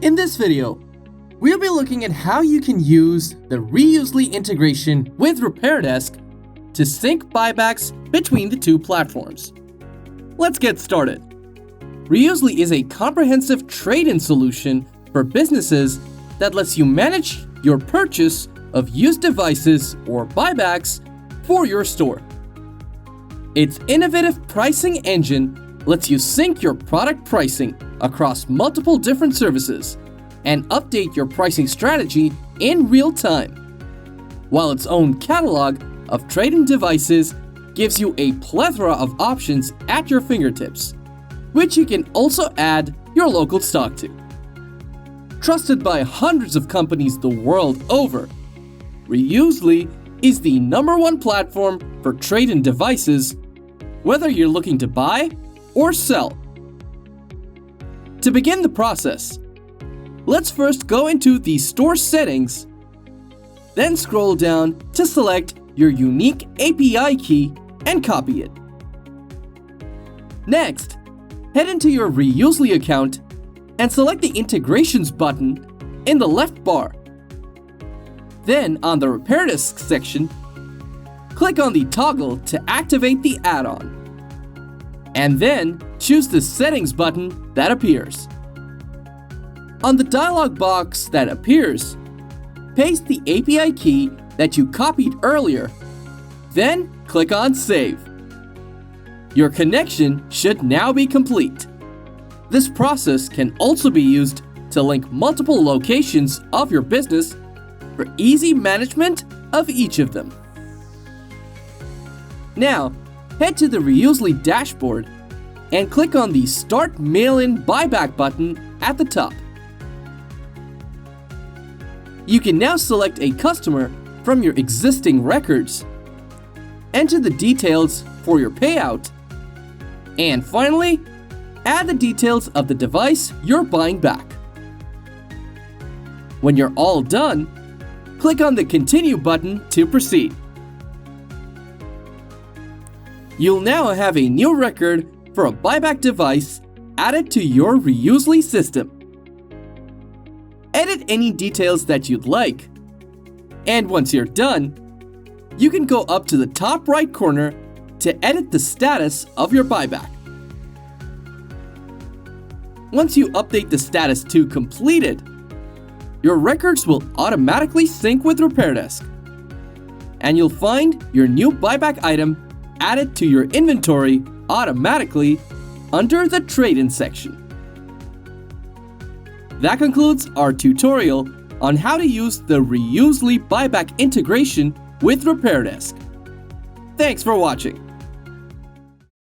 In this video, we'll be looking at how you can use the Reusely integration with RepairDesk to sync buybacks between the two platforms. Let's get started. Reusely is a comprehensive trade-in solution for businesses that lets you manage your purchase of used devices or buybacks for your store. Its innovative pricing engine lets you sync your product pricing across multiple different services and update your pricing strategy in real time, while its own catalog of trade-in devices gives you a plethora of options at your fingertips, which you can also add your local stock to. Trusted by hundreds of companies the world over, Reusely is the #1 platform for trade-in devices, whether you're looking to buy or sell. To begin the process, let's first go into the store settings, then scroll down to select your unique API key and copy it. Next, head into your Reusely account and select the Integrations button in the left bar. Then, on the RepairDesk section, click on the toggle to activate the add-on, and then choose the Settings button that appears. On the dialog box that appears, paste the API key that you copied earlier, then click on Save. Your connection should now be complete. This process can also be used to link multiple locations of your business for easy management of each of them. Now, head to the Reusely dashboard and click on the Start Mail-in Buyback button at the top. You can now select a customer from your existing records, enter the details for your payout, and finally, add the details of the device you're buying back. When you're all done, click on the Continue button to proceed. You'll now have a new record for a buyback device added to your Reusely system. Edit any details that you'd like, and once you're done, you can go up to the top right corner to edit the status of your buyback. Once you update the status to completed, your records will automatically sync with RepairDesk, and you'll find your new buyback item added to your inventory automatically under the Trade-in section. That concludes our tutorial on how to use the Reusely buyback integration with RepairDesk. Thanks for watching.